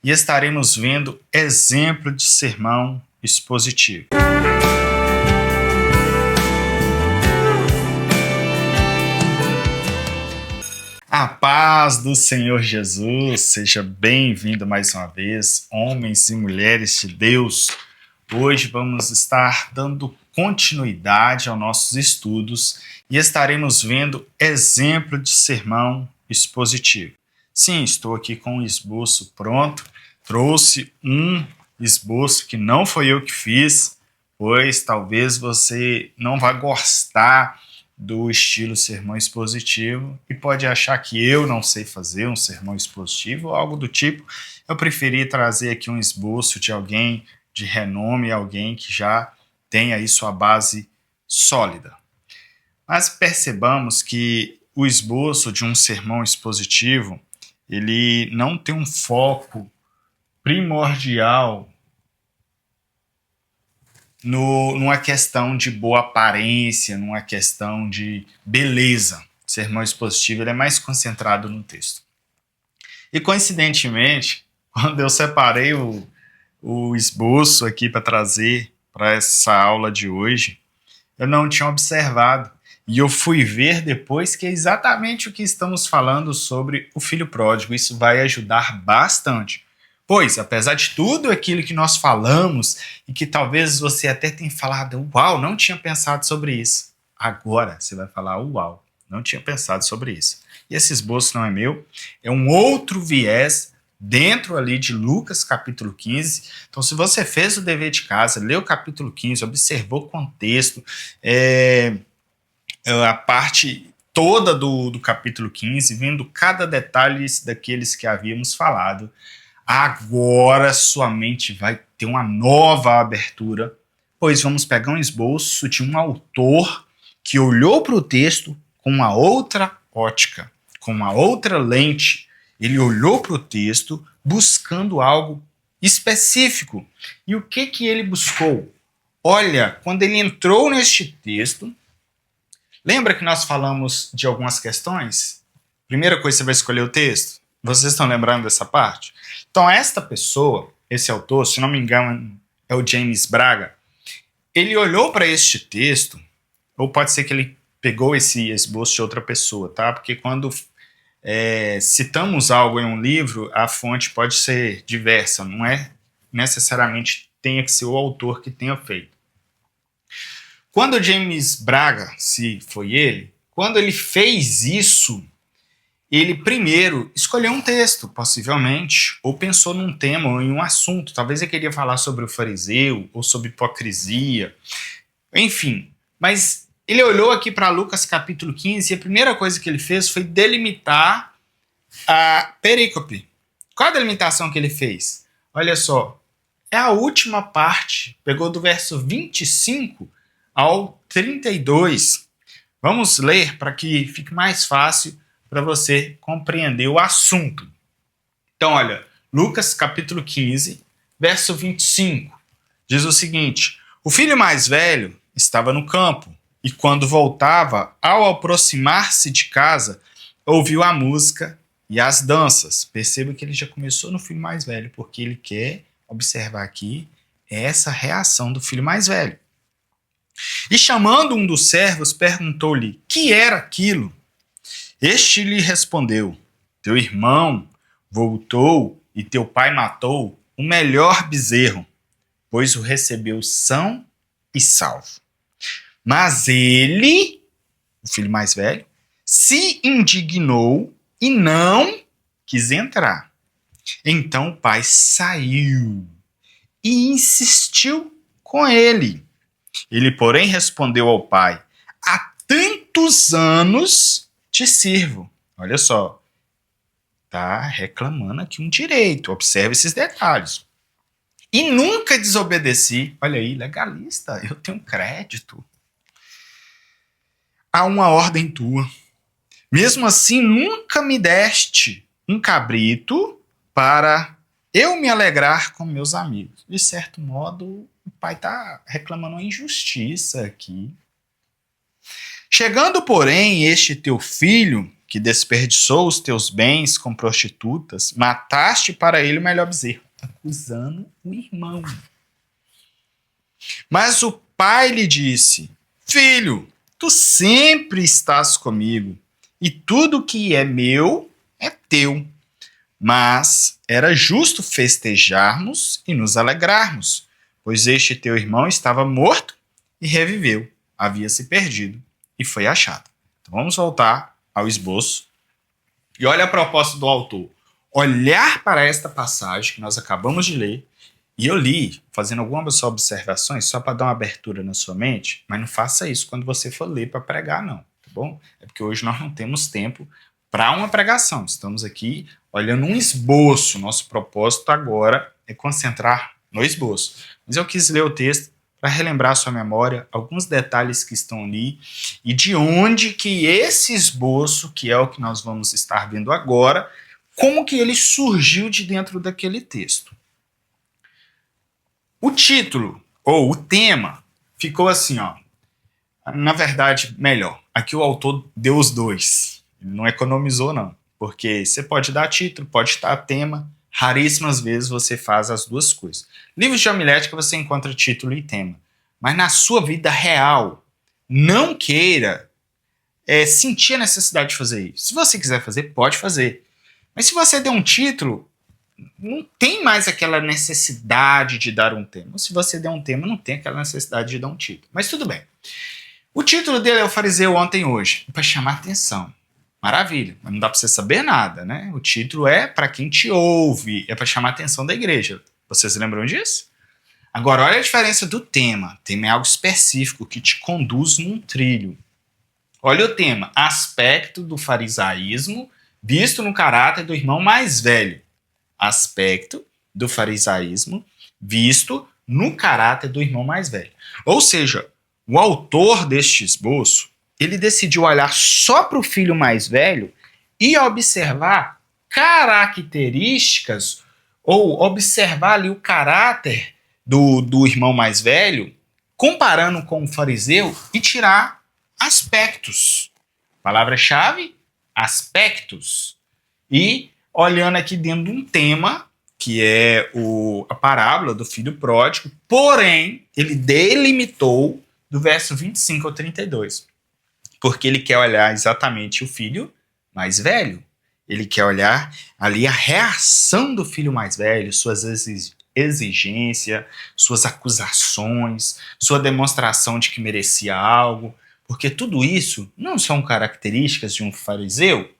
e estaremos vendo exemplo de sermão expositivo. A paz do Senhor Jesus, seja bem-vindo mais uma vez, homens e mulheres de Deus. Hoje vamos estar dando continuidade aos nossos estudos e estaremos vendo exemplo de sermão expositivo. Sim, estou aqui com um esboço pronto, trouxe um esboço que não foi eu que fiz, pois talvez você não vá gostar do estilo sermão expositivo e pode achar que eu não sei fazer um sermão expositivo ou algo do tipo. Eu preferi trazer aqui um esboço de alguém de renome, alguém que já tem aí sua base sólida. Mas percebamos que o esboço de um sermão expositivo, ele não tem um foco primordial numa questão de boa aparência, numa questão de beleza. O sermão expositivo ele é mais concentrado no texto. E coincidentemente, quando eu separei o esboço aqui para trazer para essa aula de hoje, eu não tinha observado. E eu fui ver depois que é exatamente o que estamos falando sobre o filho pródigo. Isso vai ajudar bastante. Pois, apesar de tudo aquilo que nós falamos, e que talvez você até tenha falado, uau, não tinha pensado sobre isso. Agora você vai falar, uau, não tinha pensado sobre isso. E esse esboço não é meu, é um outro viés dentro ali de Lucas capítulo 15. Então, se você fez o dever de casa, leu o capítulo 15, observou o contexto, a parte toda do capítulo 15, vendo cada detalhe daqueles que havíamos falado, agora sua mente vai ter uma nova abertura, pois vamos pegar um esboço de um autor que olhou para o texto com uma outra ótica, com uma outra lente. Ele olhou para o texto buscando algo específico. E o que ele buscou? Olha, quando ele entrou neste texto, lembra que nós falamos de algumas questões? Primeira coisa, você vai escolher o texto. Vocês estão lembrando dessa parte? Então, esta pessoa, esse autor, se não me engano, é o James Braga, ele olhou para este texto, ou pode ser que ele pegou esse esboço de outra pessoa, tá? Porque quando citamos algo em um livro, a fonte pode ser diversa, não é necessariamente tenha que ser o autor que tenha feito. Quando o James Braga, se foi ele, quando ele fez isso, ele primeiro escolheu um texto, possivelmente, ou pensou num tema ou em um assunto. Talvez ele queria falar sobre o fariseu, ou sobre hipocrisia, enfim. Mas ele olhou aqui para Lucas capítulo 15 e a primeira coisa que ele fez foi delimitar a perícope. Qual a delimitação que ele fez? Olha só, é a última parte, pegou do verso 25 ao 32. Vamos ler para que fique mais fácil para você compreender o assunto. Então, olha, Lucas capítulo 15, verso 25, diz o seguinte: o filho mais velho estava no campo, e quando voltava, ao aproximar-se de casa, ouviu a música e as danças. Perceba que ele já começou no filho mais velho, porque ele quer observar aqui essa reação do filho mais velho. E chamando um dos servos, perguntou-lhe: que era aquilo? Este lhe respondeu: teu irmão voltou e teu pai matou o melhor bezerro, pois o recebeu são e salvo. Mas ele, o filho mais velho, se indignou e não quis entrar. Então o pai saiu e insistiu com ele. Ele, porém, respondeu ao pai: há tantos anos te sirvo. Olha só, tá reclamando aqui um direito, observe esses detalhes. E nunca desobedeci. Olha aí, legalista, eu tenho crédito. Há uma ordem tua. Mesmo assim, nunca me deste um cabrito para eu me alegrar com meus amigos. De certo modo, o pai está reclamando uma injustiça aqui. Chegando, porém, este teu filho, que desperdiçou os teus bens com prostitutas, mataste para ele o melhor bezerro, acusando o irmão. Mas o pai lhe disse: filho, tu sempre estás comigo, e tudo que é meu é teu. Mas era justo festejarmos e nos alegrarmos, pois este teu irmão estava morto e reviveu, havia se perdido e foi achado. Então vamos voltar ao esboço. E olha a proposta do autor. Olhar para esta passagem que nós acabamos de ler, e eu li, fazendo algumas observações, só para dar uma abertura na sua mente, mas não faça isso quando você for ler para pregar, não, tá bom? É porque hoje nós não temos tempo para uma pregação. Estamos aqui olhando um esboço. Nosso propósito agora é concentrar no esboço. Mas eu quis ler o texto para relembrar a sua memória alguns detalhes que estão ali e de onde que esse esboço, que é o que nós vamos estar vendo agora, como que ele surgiu de dentro daquele texto. O título, ou o tema, ficou assim, ó. Na verdade, melhor, aqui o autor deu os dois. Ele não economizou, não. Porque você pode dar título, pode dar tema. Raríssimas vezes você faz as duas coisas. Livros de homilética você encontra título e tema. Mas na sua vida real, não queira sentir a necessidade de fazer isso. Se você quiser fazer, pode fazer. Mas se você der um título, não tem mais aquela necessidade de dar um tema. Se você der um tema, não tem aquela necessidade de dar um título. Mas tudo bem. O título dele é O Fariseu Ontem e Hoje, para chamar atenção. Maravilha, mas não dá para você saber nada, né? O título é para quem te ouve, é para chamar a atenção da igreja. Vocês lembram disso? Agora, olha a diferença do tema. O tema é algo específico que te conduz num trilho. Olha o tema, aspecto do farisaísmo visto no caráter do irmão mais velho. Aspecto do farisaísmo visto no caráter do irmão mais velho. Ou seja, o autor deste esboço, ele decidiu olhar só para o filho mais velho e observar características, ou observar ali o caráter do irmão mais velho, comparando com o fariseu, e tirar aspectos. Palavra-chave, aspectos. E olhando aqui dentro de um tema, que é a parábola do filho pródigo, porém, ele delimitou do verso 25 ao 32. Porque ele quer olhar exatamente o filho mais velho. Ele quer olhar ali a reação do filho mais velho, suas exigências, suas acusações, sua demonstração de que merecia algo. Porque tudo isso não são características de um fariseu.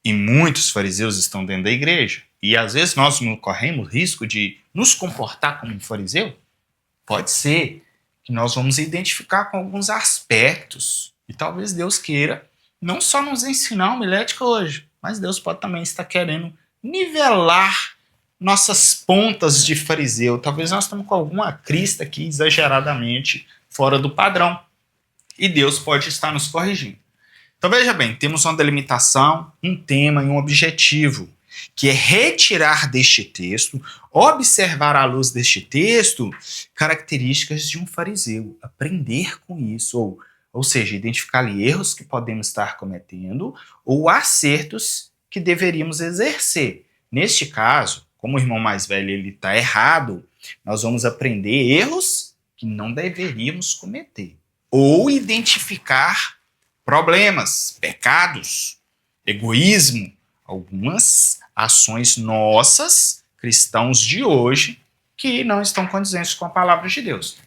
E muitos fariseus estão dentro da igreja. E às vezes nós não corremos risco de nos comportar como um fariseu. Pode ser que nós vamos identificar com alguns aspectos. E talvez Deus queira não só nos ensinar a homilética hoje, mas Deus pode também estar querendo nivelar nossas pontas de fariseu. Talvez nós estamos com alguma crista aqui exageradamente fora do padrão. E Deus pode estar nos corrigindo. Então veja bem, temos uma delimitação, um tema e um objetivo, que é retirar deste texto, observar à luz deste texto, características de um fariseu, aprender com isso, ou seja, identificar ali erros que podemos estar cometendo ou acertos que deveríamos exercer. Neste caso, como o irmão mais velho ele está errado, nós vamos aprender erros que não deveríamos cometer. Ou identificar problemas, pecados, egoísmo, algumas ações nossas, cristãos de hoje, que não estão condizentes com a palavra de Deus.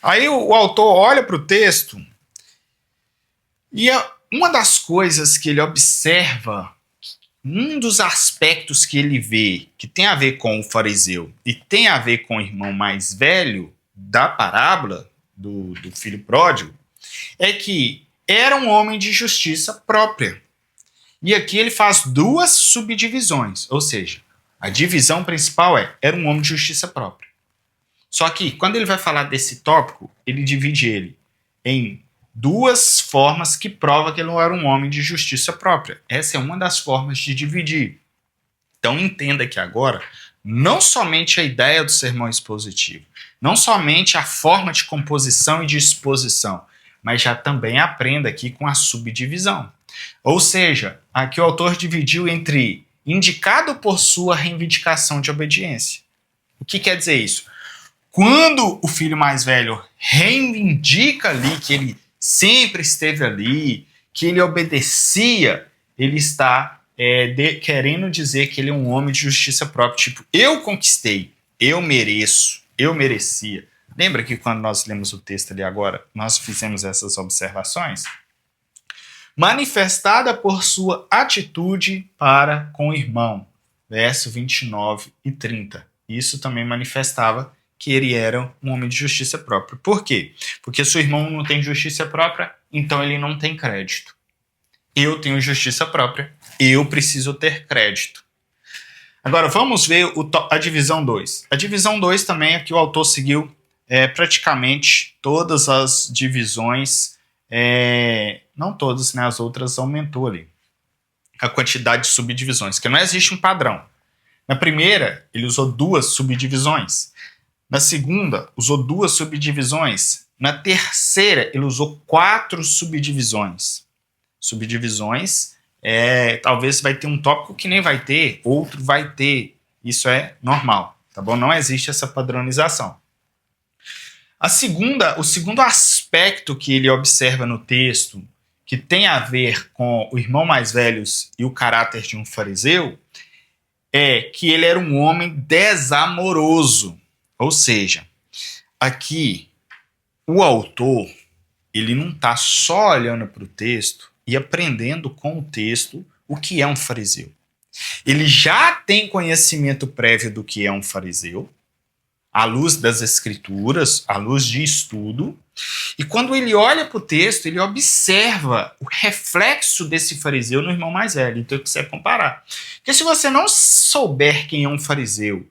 Aí o autor olha para o texto e uma das coisas que ele observa, um dos aspectos que ele vê que tem a ver com o fariseu e tem a ver com o irmão mais velho da parábola do filho pródigo, é que era um homem de justiça própria. E aqui ele faz duas subdivisões, ou seja, a divisão principal era um homem de justiça própria. Só que, quando ele vai falar desse tópico, ele divide ele em duas formas que prova que ele não era um homem de justiça própria. Essa é uma das formas de dividir. Então, entenda que agora, não somente a ideia do sermão expositivo, não somente a forma de composição e de exposição, mas já também aprenda aqui com a subdivisão. Ou seja, aqui o autor dividiu entre indicado por sua reivindicação de obediência. O que quer dizer isso? Quando o filho mais velho reivindica ali que ele sempre esteve ali, que ele obedecia, ele está querendo dizer que ele é um homem de justiça própria. Tipo, eu conquistei, eu mereço, eu merecia. Lembra que quando nós lemos o texto ali agora, nós fizemos essas observações? Manifestada por sua atitude para com o irmão. Verso 29 e 30. Isso também manifestava que ele era um homem de justiça própria. Por quê? Porque se o irmão não tem justiça própria, então ele não tem crédito. Eu tenho justiça própria, eu preciso ter crédito. Agora vamos ver a divisão 2. A divisão 2 também é que o autor seguiu praticamente todas as divisões, não todas, né, as outras aumentou ali a quantidade de subdivisões, que não existe um padrão. Na primeira, ele usou 2 subdivisões. Na segunda, usou 2 subdivisões. Na terceira, ele usou 4 subdivisões. Subdivisões, talvez vai ter um tópico que nem vai ter, outro vai ter. Isso é normal, tá bom? Não existe essa padronização. O segundo aspecto que ele observa no texto, que tem a ver com o irmão mais velho e o caráter de um fariseu, é que ele era um homem desamoroso. Ou seja, aqui o autor ele não está só olhando para o texto e aprendendo com o texto o que é um fariseu. Ele já tem conhecimento prévio do que é um fariseu, à luz das escrituras, à luz de estudo, e quando ele olha para o texto, ele observa o reflexo desse fariseu no irmão mais velho. Então ele precisa comparar. Porque se você não souber quem é um fariseu,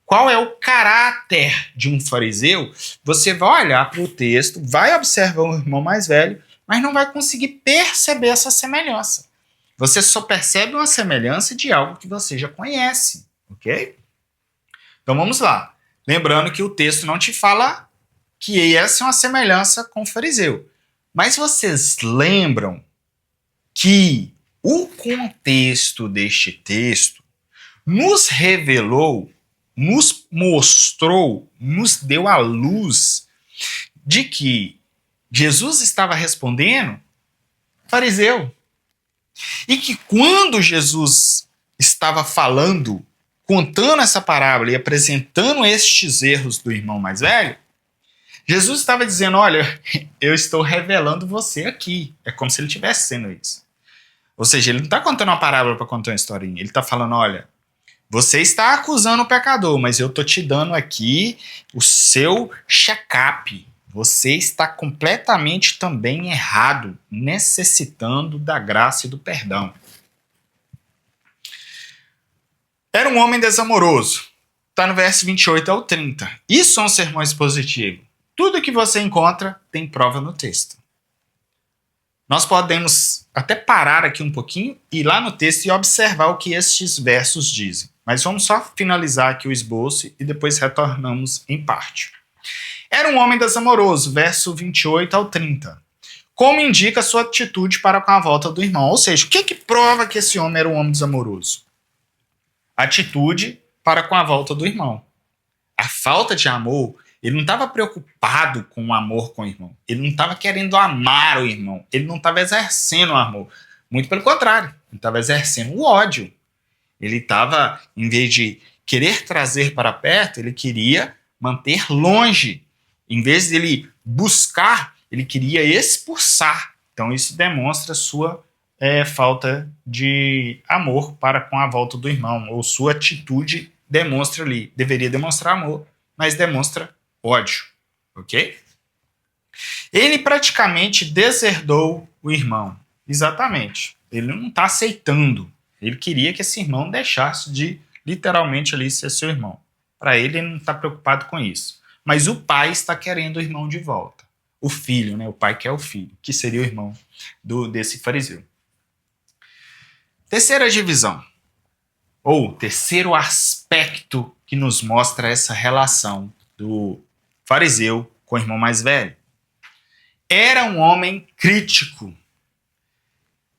qual é o caráter de um fariseu, você vai olhar para o texto, vai observar o irmão mais velho, mas não vai conseguir perceber essa semelhança. Você só percebe uma semelhança de algo que você já conhece, ok? Então vamos lá. Lembrando que o texto não te fala que essa é uma semelhança com o fariseu. Mas vocês lembram que o contexto deste texto nos revelou, nos mostrou, nos deu a luz de que Jesus estava respondendo fariseu. E que quando Jesus estava falando, contando essa parábola e apresentando estes erros do irmão mais velho, Jesus estava dizendo, olha, eu estou revelando você aqui. É como se ele estivesse sendo isso. Ou seja, ele não está contando uma parábola para contar uma historinha. Ele está falando, olha, você está acusando o pecador, mas eu estou te dando aqui o seu check-up. Você está completamente também errado, necessitando da graça e do perdão. Era um homem desamoroso. Está no verso 28 ao 30. Isso são sermões positivos. Tudo que você encontra tem prova no texto. Nós podemos até parar aqui um pouquinho, ir lá no texto e observar o que estes versos dizem. Mas vamos só finalizar aqui o esboço e depois retornamos em parte. Era um homem desamoroso, verso 28 ao 30. Como indica sua atitude para com a volta do irmão? Ou seja, o que prova que esse homem era um homem desamoroso? Atitude para com a volta do irmão. A falta de amor, ele não estava preocupado com o amor com o irmão. Ele não estava querendo amar o irmão. Ele não estava exercendo o amor. Muito pelo contrário, ele estava exercendo o ódio. Ele estava, em vez de querer trazer para perto, ele queria manter longe. Em vez de ele buscar, ele queria expulsar. Então isso demonstra sua falta de amor para com a volta do irmão. Ou sua atitude demonstra ali. Deveria demonstrar amor, mas demonstra ódio. Ok? Ele praticamente deserdou o irmão. Exatamente. Ele não está aceitando. Ele queria que esse irmão deixasse de, literalmente, ali ser seu irmão. Para ele não está preocupado com isso. Mas o pai está querendo o irmão de volta. O filho, né? O pai quer o filho, que seria o irmão desse fariseu. Terceira divisão, ou terceiro aspecto que nos mostra essa relação do fariseu com o irmão mais velho. Era um homem crítico.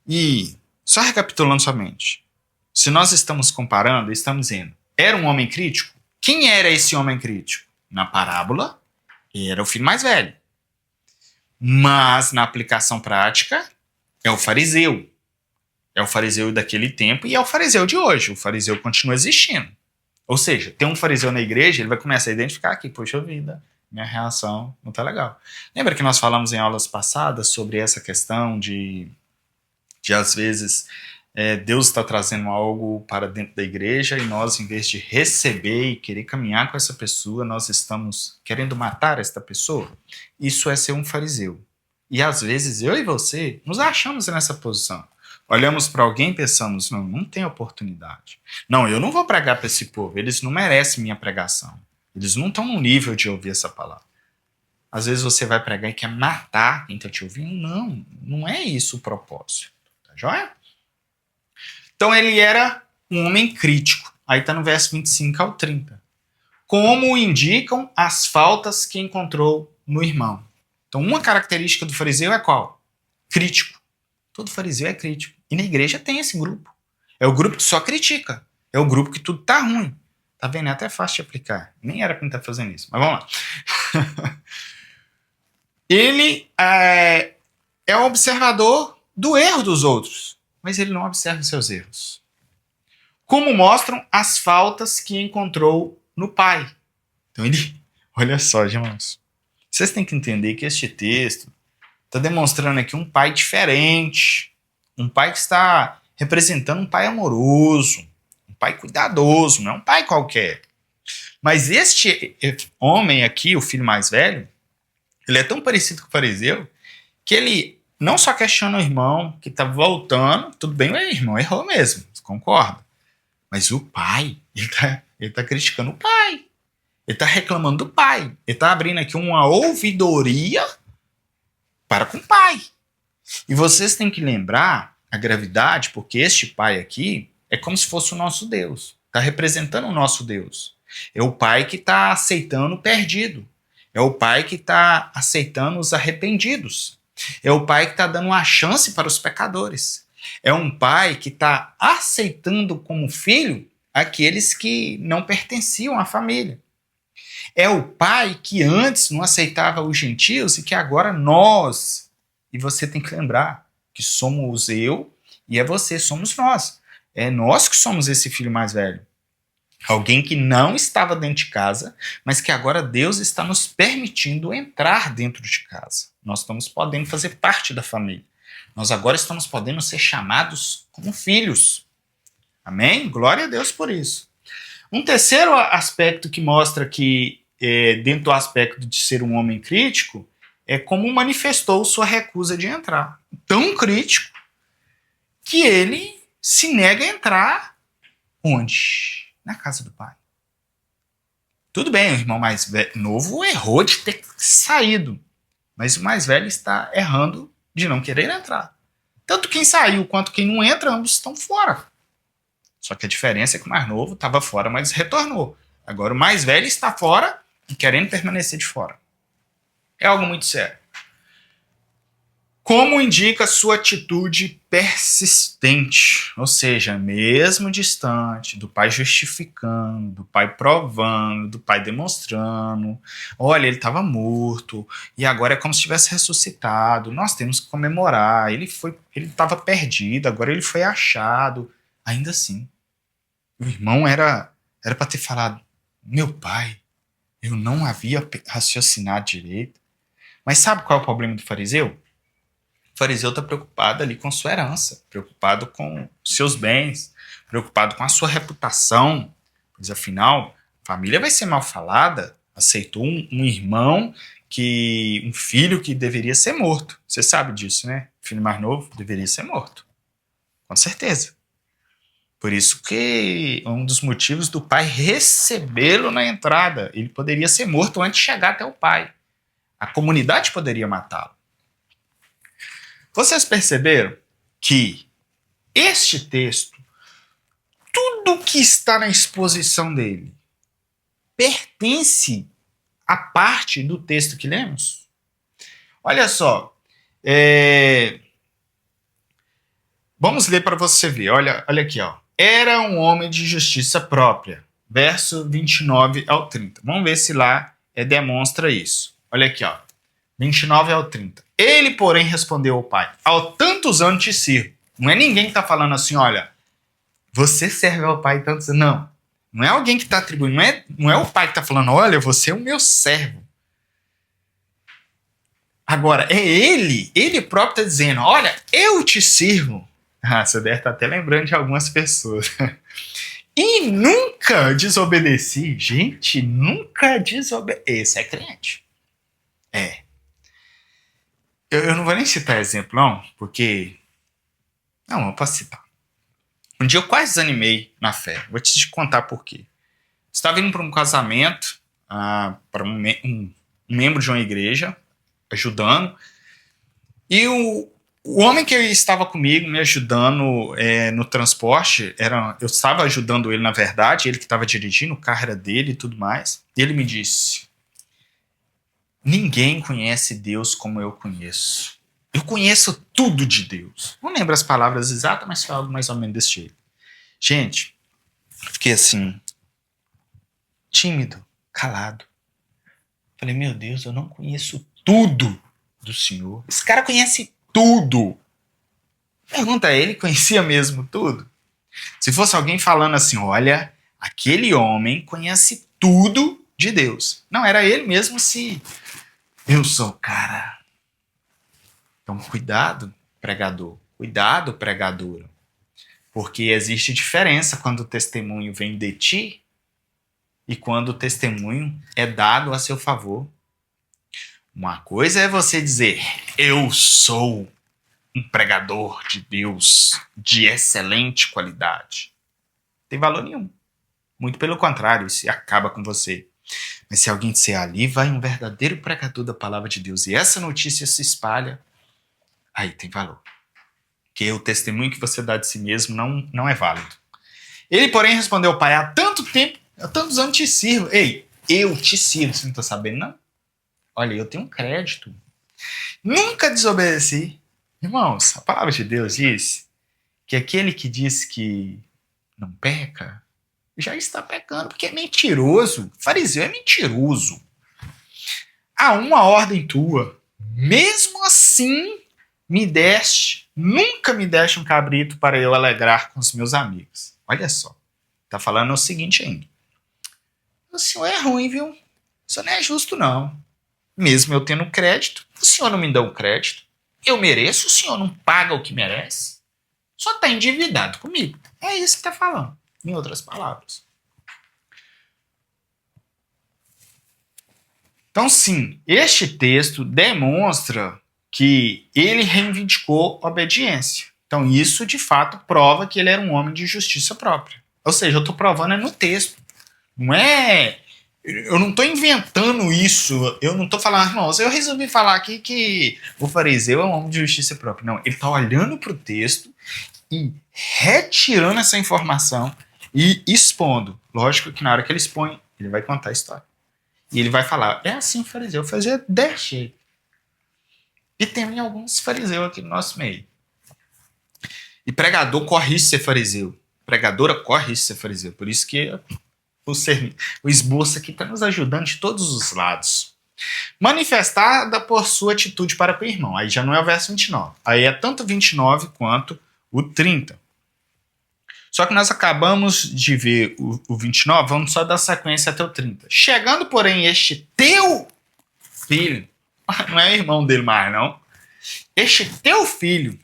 E, só recapitulando somente, se nós estamos comparando, estamos dizendo, era um homem crítico? Quem era esse homem crítico? Na parábola, era o filho mais velho. Mas, na aplicação prática, é o fariseu. É o fariseu daquele tempo e é o fariseu de hoje. O fariseu continua existindo. Ou seja, tem um fariseu na igreja, ele vai começar a identificar aqui, poxa vida, minha reação não tá legal. Lembra que nós falamos em aulas passadas sobre essa questão de às vezes, Deus está trazendo algo para dentro da igreja e nós, em vez de receber e querer caminhar com essa pessoa, nós estamos querendo matar esta pessoa? Isso é ser um fariseu. E às vezes eu e você nos achamos nessa posição. Olhamos para alguém e pensamos, não tem oportunidade. Não, eu não vou pregar para esse povo, eles não merecem minha pregação. Eles não estão no nível de ouvir essa palavra. Às vezes você vai pregar e quer matar quem está te ouvindo. Não, não é isso o propósito. Tá joia? Então ele era um homem crítico. Aí está no verso 25 ao 30. Como indicam as faltas que encontrou no irmão. Então uma característica do fariseu é qual? Crítico. Todo fariseu é crítico. E na igreja tem esse grupo. É o grupo que só critica. É o grupo que tudo tá ruim. Tá vendo? É até fácil de aplicar. Nem era pra mim estar fazendo isso. Mas vamos lá. Ele é o observador do erro dos outros. Mas ele não observa os seus erros. Como mostram as faltas que encontrou no pai. Então ele... Olha só, irmãos. Vocês têm que entender que este texto está demonstrando aqui um pai diferente. Um pai que está representando um pai amoroso. Um pai cuidadoso. Não é um pai qualquer. Mas este homem aqui, o filho mais velho, ele é tão parecido com o fariseu que ele não só questiona o irmão que está voltando. Tudo bem, o irmão errou mesmo. Você concorda? Mas o pai, ele tá criticando o pai. Ele está reclamando do pai. Ele está abrindo aqui uma ouvidoria para com o pai. E vocês têm que lembrar a gravidade, porque este pai aqui é como se fosse o nosso Deus. Está representando o nosso Deus. É o pai que está aceitando o perdido. É o pai que está aceitando os arrependidos. É o pai que está dando uma chance para os pecadores. É um pai que está aceitando como filho aqueles que não pertenciam à família. É o pai que antes não aceitava os gentios e que agora nós, e você tem que lembrar que somos eu e é você, somos nós. É nós que somos esse filho mais velho. Alguém que não estava dentro de casa, mas que agora Deus está nos permitindo entrar dentro de casa. Nós estamos podendo fazer parte da família. Nós agora estamos podendo ser chamados como filhos. Amém? Glória a Deus por isso. Um terceiro aspecto que mostra que, dentro do aspecto de ser um homem crítico, é como manifestou sua recusa de entrar. Tão crítico que ele se nega a entrar onde? Na casa do pai. Tudo bem, o irmão mais novo errou de ter saído, mas o mais velho está errando de não querer entrar. Tanto quem saiu quanto quem não entra, ambos estão fora. Só que a diferença é que o mais novo estava fora, mas retornou. Agora o mais velho está fora e querendo permanecer de fora. É algo muito sério. Como indica sua atitude persistente, ou seja, mesmo distante, do pai justificando, do pai provando, do pai demonstrando, olha, ele estava morto e agora é como se tivesse ressuscitado, nós temos que comemorar, ele estava perdido, agora ele foi achado. Ainda assim, o irmão era para ter falado, meu pai, eu não havia raciocinado direito. Mas sabe qual é o problema do fariseu? O fariseu está preocupado ali com sua herança, preocupado com seus bens, preocupado com a sua reputação, pois afinal, a família vai ser mal falada, aceitou um irmão, um filho que deveria ser morto. Você sabe disso, né? O filho mais novo deveria ser morto, com certeza. Por isso que um dos motivos do pai recebê-lo na entrada, ele poderia ser morto antes de chegar até o pai. A comunidade poderia matá-lo. Vocês perceberam que este texto, tudo que está na exposição dele, pertence à parte do texto que lemos? Olha só, Vamos ler para você ver. Olha aqui, ó. Era um homem de justiça própria. Verso 29 ao 30. Vamos ver se lá demonstra isso. Olha aqui, ó. 29 ao 30. Ele, porém, respondeu ao pai: há tantos anos te sirvo. Não é ninguém que está falando assim, olha, você serve ao pai tantos anos. Não. Não é alguém que está atribuindo. Não é o pai que está falando, olha, você é o meu servo. Agora, é ele próprio está dizendo, olha, eu te sirvo. Ah, você deve estar até lembrando de algumas pessoas. E nunca desobedeci. Gente, nunca desobedeci. Esse é crente. É. Eu não vou nem citar exemplo, não, porque... Não, eu posso citar. Um dia eu quase desanimei na fé. Vou te contar por quê. Estava indo para um casamento, para um membro de uma igreja, ajudando, e o homem que estava comigo, me ajudando no transporte, eu estava ajudando ele, na verdade, ele que estava dirigindo, o carro era dele e tudo mais, e ele me disse: ninguém conhece Deus como eu conheço. Eu conheço tudo de Deus. Não lembro as palavras exatas, mas foi algo mais ou menos desse jeito. Gente, fiquei assim, tímido, calado. Falei, meu Deus, eu não conheço tudo do Senhor. Esse cara conhece tudo. Pergunta a ele, conhecia mesmo tudo? Se fosse alguém falando assim, olha, aquele homem conhece tudo de Deus. Não, era ele mesmo se eu sou o cara. Então, cuidado, pregador. Cuidado, pregadora. Porque existe diferença quando o testemunho vem de ti e quando o testemunho é dado a seu favor. Uma coisa é você dizer, eu sou um pregador de Deus de excelente qualidade. Não tem valor nenhum. Muito pelo contrário, isso acaba com você. Mas se alguém disser, ali vai um verdadeiro pregador da palavra de Deus e essa notícia se espalha, aí tem valor. Porque o testemunho que você dá de si mesmo não é válido. Ele, porém, respondeu ao pai, há tanto tempo, há tantos anos te sirvo. Ei, eu te sirvo, você não está sabendo, não? Olha, eu tenho um crédito. Nunca desobedeci. Irmãos, a palavra de Deus diz que aquele que diz que não peca, já está pecando, porque é mentiroso. O fariseu é mentiroso. Há uma ordem tua. Mesmo assim, nunca me deste um cabrito para eu alegrar com os meus amigos. Olha só. Está falando o seguinte ainda. O senhor é ruim, viu? O senhor não é justo, não. Mesmo eu tendo crédito, o senhor não me dá um crédito. Eu mereço, o senhor não paga o que merece. Só está endividado comigo. É isso que está falando, em outras palavras. Então, sim, este texto demonstra que ele reivindicou obediência. Então, isso, de fato, prova que ele era um homem de justiça própria. Ou seja, eu estou provando no texto. Não é... Eu não estou inventando isso. Eu não estou falando, irmãos, eu resolvi falar aqui que o fariseu é um homem de justiça própria. Não, ele está olhando para o texto e retirando essa informação e expondo. Lógico que na hora que ele expõe, ele vai contar a história. E ele vai falar, é assim o fariseu, fazia desse jeito. E tem alguns fariseus aqui no nosso meio. E pregador corre isso ser fariseu. Pregadora corre isso ser fariseu. Por isso que o esboço aqui está nos ajudando de todos os lados. Manifestada por sua atitude para com o irmão. Aí já não é o verso 29. Aí é tanto 29 quanto o 30. Só que nós acabamos de ver o 29, vamos só dar sequência até o 30. Chegando, porém, este teu filho, não é irmão dele mais, não. Este teu filho,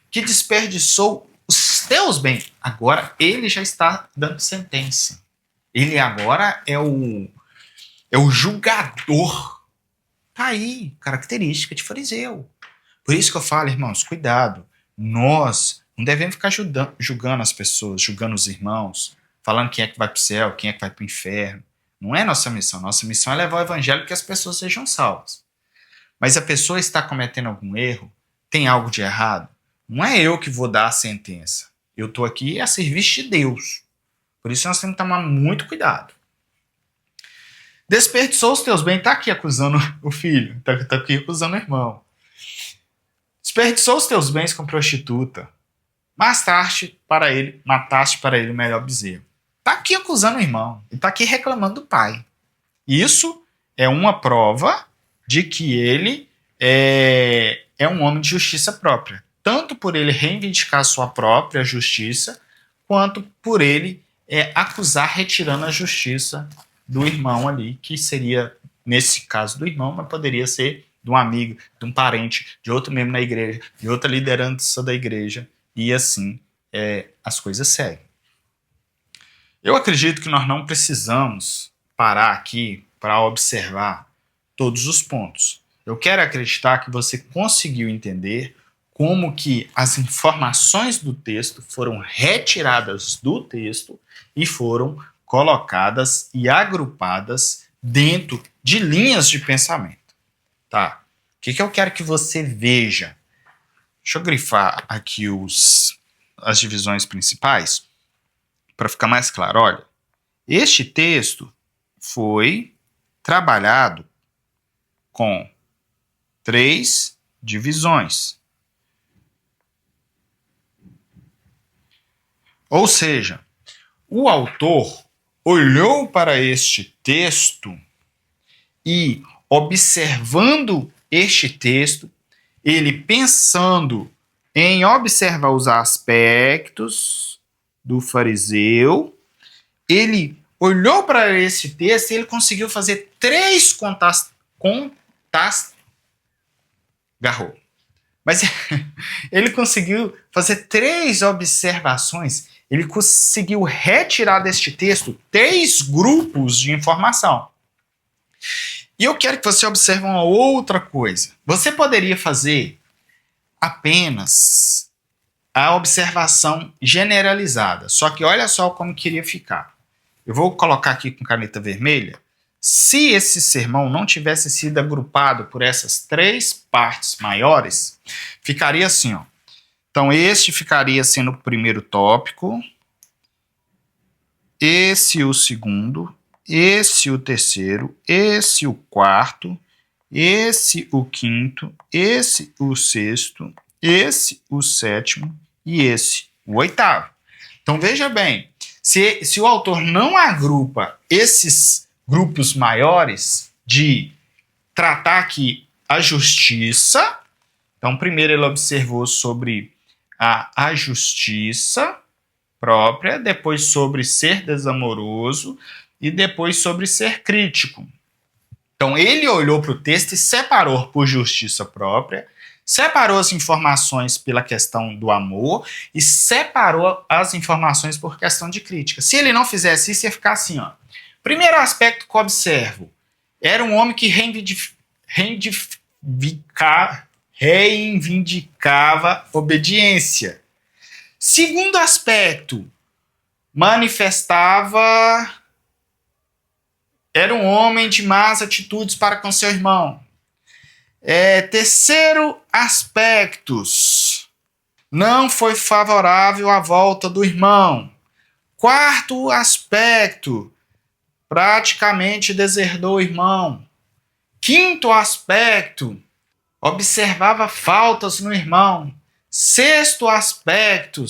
que desperdiçou os teus bens, agora ele já está dando sentença. Ele agora é o julgador. Tá aí, característica de fariseu. Por isso que eu falo, irmãos, cuidado. Nós não devemos ficar julgando as pessoas, julgando os irmãos, falando quem é que vai para o céu, quem é que vai para o inferno. Não é nossa missão. Nossa missão é levar o evangelho para que as pessoas sejam salvas. Mas a pessoa está cometendo algum erro, tem algo de errado, não é eu que vou dar a sentença. Eu estou aqui a serviço de Deus. Por isso nós temos que tomar muito cuidado. Desperdiçou os teus bens, está aqui acusando o filho, está aqui acusando o irmão. Desperdiçou os teus bens com prostituta. mataste para ele o melhor bezerro. Está aqui acusando o irmão, ele está aqui reclamando do pai. Isso é uma prova de que ele é um homem de justiça própria. Tanto por ele reivindicar sua própria justiça, quanto por ele acusar retirando a justiça do irmão ali, que seria, nesse caso do irmão, mas poderia ser de um amigo, de um parente, de outro membro na igreja, de outra liderança da igreja, e assim as coisas seguem. Eu acredito que nós não precisamos parar aqui para observar todos os pontos. Eu quero acreditar que você conseguiu entender como que as informações do texto foram retiradas do texto e foram colocadas e agrupadas dentro de linhas de pensamento. Tá? O que eu quero que você veja? Deixa eu grifar aqui as divisões principais para ficar mais claro. Olha, este texto foi trabalhado com 3 divisões. Ou seja, o autor olhou para este texto e, observando este texto, ele pensando em observar os aspectos do fariseu, ele olhou para esse texto e ele conseguiu fazer 3 garrou. Mas ele conseguiu fazer 3 observações. Ele conseguiu retirar deste texto 3 grupos de informação. E eu quero que você observe uma outra coisa. Você poderia fazer apenas a observação generalizada. Só que olha só como queria ficar. Eu vou colocar aqui com caneta vermelha. Se esse sermão não tivesse sido agrupado por essas 3 partes maiores, ficaria assim, ó. Então, este ficaria sendo o primeiro tópico, esse o segundo, esse o terceiro, esse o quarto, esse o quinto, esse o sexto, esse o sétimo e esse o oitavo. Então, veja bem, se o autor não agrupa esses grupos maiores de tratar aqui a justiça, então primeiro ele observou sobre a justiça própria, depois sobre ser desamoroso e depois sobre ser crítico. Então ele olhou para o texto e separou por justiça própria, separou as informações pela questão do amor e separou as informações por questão de crítica. Se ele não fizesse isso, ia ficar assim, ó. Primeiro aspecto que eu observo, era um homem que reivindicava obediência. Segundo aspecto, era um homem de más atitudes para com seu irmão. Terceiro aspecto, não foi favorável à volta do irmão. Quarto aspecto, praticamente deserdou o irmão. Quinto aspecto, observava faltas no irmão. Sexto aspecto,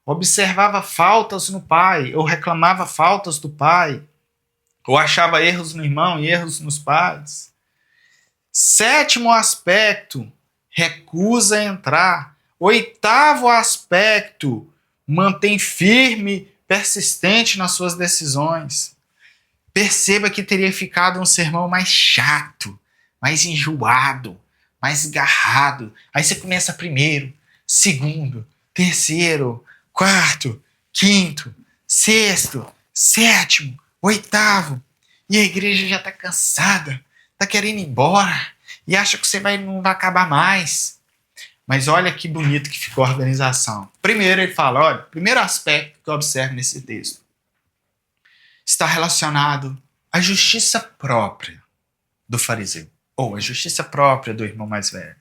observava faltas no pai, ou reclamava faltas do pai, ou achava erros no irmão e erros nos pais. Sétimo aspecto, recusa entrar. Oitavo aspecto, mantém firme, persistente nas suas decisões. Perceba que teria ficado um sermão mais chato, mais enjoado, mais garrado. Aí você começa primeiro, segundo, terceiro, quarto, quinto, sexto, sétimo, oitavo. E a igreja já está cansada, está querendo ir embora e acha que você não vai acabar mais. Mas olha que bonito que ficou a organização. Primeiro ele fala, olha, primeiro aspecto que eu observo nesse texto está relacionado à justiça própria do fariseu, ou à justiça própria do irmão mais velho.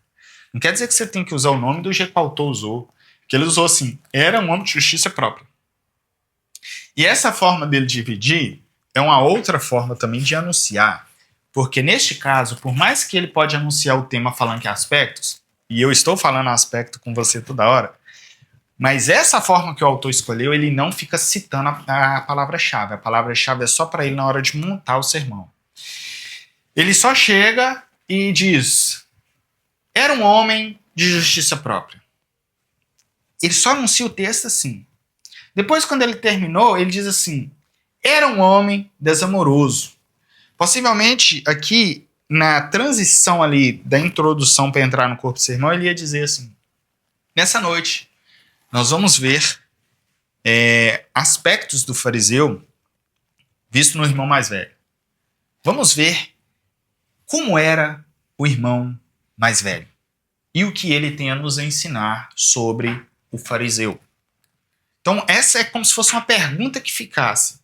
Não quer dizer que você tem que usar o nome do jeito que o autor usou, que ele usou assim, era um homem de justiça própria. E essa forma dele dividir é uma outra forma também de anunciar, porque neste caso, por mais que ele pode anunciar o tema falando que é aspectos, e eu estou falando aspecto com você toda hora, Mas essa forma que o autor escolheu, ele não fica citando a palavra-chave. A palavra-chave é só para ele na hora de montar o sermão. Ele só chega e diz: era um homem de justiça própria. Ele só anuncia o texto assim. Depois, quando ele terminou, ele diz assim: era um homem desamoroso. Possivelmente, aqui, na transição ali da introdução para entrar no corpo do sermão, ele ia dizer assim: nessa noite, nós vamos ver aspectos do fariseu visto no irmão mais velho. Vamos ver como era o irmão mais velho e o que ele tem a nos ensinar sobre o fariseu. Então, essa é como se fosse uma pergunta que ficasse.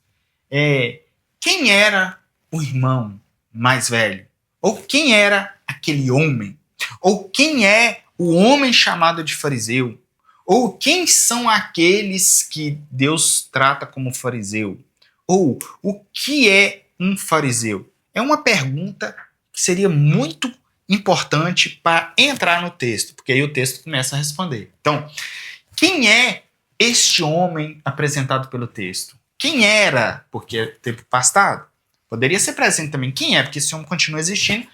Quem era o irmão mais velho? Ou quem era aquele homem? Ou quem é o homem chamado de fariseu? Ou quem são aqueles que Deus trata como fariseu? Ou o que é um fariseu? É uma pergunta que seria muito importante para entrar no texto, porque aí o texto começa a responder. Então, quem é este homem apresentado pelo texto? Quem era? Porque é tempo passado. Poderia ser presente também. Quem é? Porque esse homem continua existindo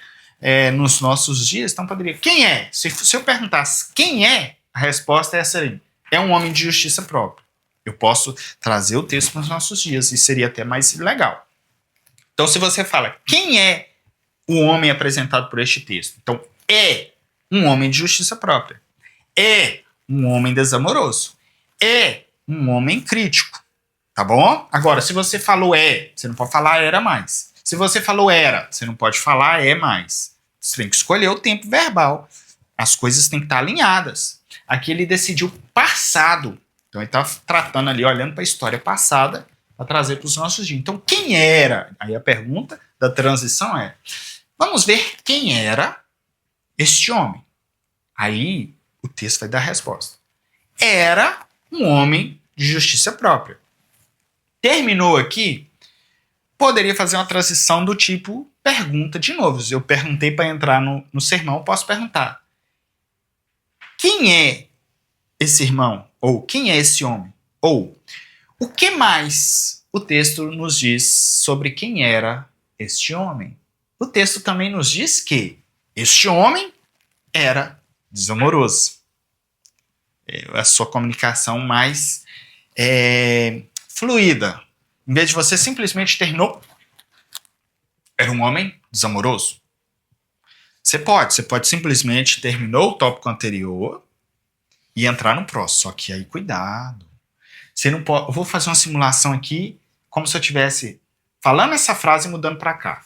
nos nossos dias, então poderia. Quem é? Se eu perguntasse quem é, a resposta é essa aí. É um homem de justiça própria. Eu posso trazer o texto para os nossos dias e seria até mais legal. Então, se você fala quem é o homem apresentado por este texto, então é um homem de justiça própria. É um homem desamoroso. É um homem crítico. Tá bom? Agora, se você falou você não pode falar era mais. Se você falou era, você não pode falar é mais. Você tem que escolher o tempo verbal. As coisas têm que estar alinhadas. Aqui ele decidiu passado. Então ele está tratando ali, olhando para a história passada, para trazer para os nossos dias. Então, quem era? Aí a pergunta da transição é: vamos ver quem era este homem. Aí o texto vai dar a resposta. Era um homem de justiça própria. Terminou aqui, poderia fazer uma transição do tipo pergunta de novo. Eu perguntei para entrar no sermão, posso perguntar: quem é esse irmão? Ou quem é esse homem? Ou o que mais o texto nos diz sobre quem era este homem? O texto também nos diz que este homem era desamoroso. A sua comunicação mais fluida. Em vez de você simplesmente terminou, era um homem desamoroso. Você pode simplesmente terminou o tópico anterior e entrar no próximo. Só que aí, cuidado. Você não pode. Eu vou fazer uma simulação aqui, como se eu estivesse falando essa frase e mudando para cá.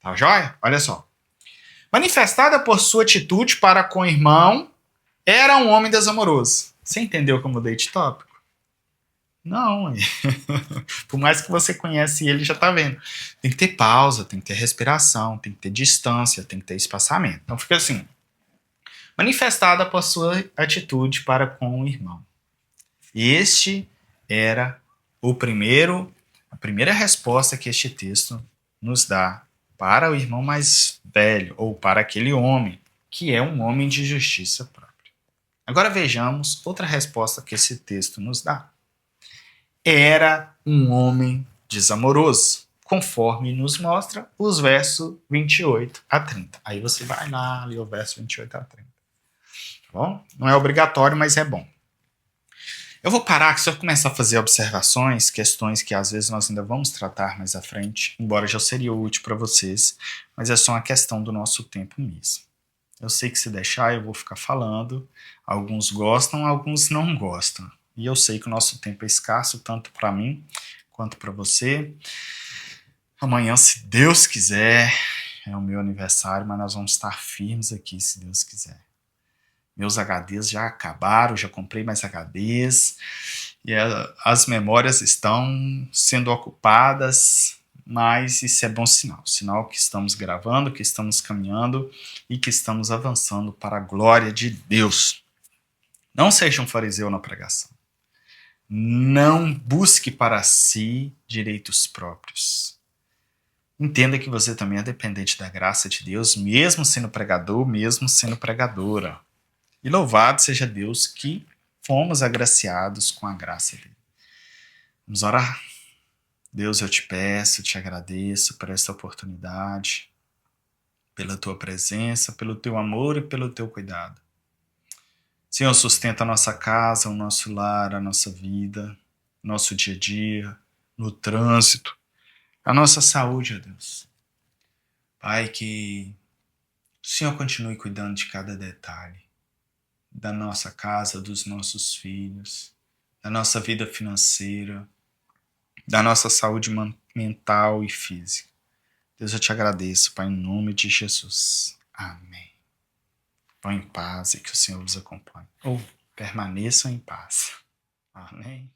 Tá joia? Olha só. Manifestada por sua atitude para com o irmão, era um homem desamoroso. Você entendeu como eu mudei de tópico? Não. Por mais que você conhece ele, já tá vendo. Tem que ter pausa, tem que ter respiração, tem que ter distância, tem que ter espaçamento. Então fica assim. Manifestada por sua atitude para com o irmão. Este era a primeira resposta que este texto nos dá para o irmão mais velho, ou para aquele homem, que é um homem de justiça própria. Agora vejamos outra resposta que esse texto nos dá. Era um homem desamoroso, conforme nos mostra os versos 28 a 30. Aí você vai lá, lê o verso 28 a 30. Tá bom? Não é obrigatório, mas é bom. Eu vou parar, que se eu começar a fazer observações, questões que às vezes nós ainda vamos tratar mais à frente, embora já seria útil para vocês, mas é só uma questão do nosso tempo mesmo. Eu sei que se deixar eu vou ficar falando, alguns gostam, alguns não gostam. E eu sei que o nosso tempo é escasso, tanto para mim quanto para você. Amanhã, se Deus quiser, é o meu aniversário, mas nós vamos estar firmes aqui, se Deus quiser. Meus HDs já acabaram, já comprei mais HDs, e as memórias estão sendo ocupadas, mas isso é bom sinal. Sinal que estamos gravando, que estamos caminhando e que estamos avançando para a glória de Deus. Não seja um fariseu na pregação. Não busque para si direitos próprios. Entenda que você também é dependente da graça de Deus, mesmo sendo pregador, mesmo sendo pregadora. E louvado seja Deus que fomos agraciados com a graça dele. Vamos orar? Deus, eu te peço, te agradeço por esta oportunidade, pela tua presença, pelo teu amor e pelo teu cuidado. Senhor, sustenta a nossa casa, o nosso lar, a nossa vida, nosso dia a dia, no trânsito, a nossa saúde, ó Deus. Pai, que o Senhor continue cuidando de cada detalhe da nossa casa, dos nossos filhos, da nossa vida financeira, da nossa saúde mental e física. Deus, eu te agradeço, Pai, em nome de Jesus. Amém. Vão em paz e que o Senhor os acompanhe. Ou permaneçam em paz. Amém.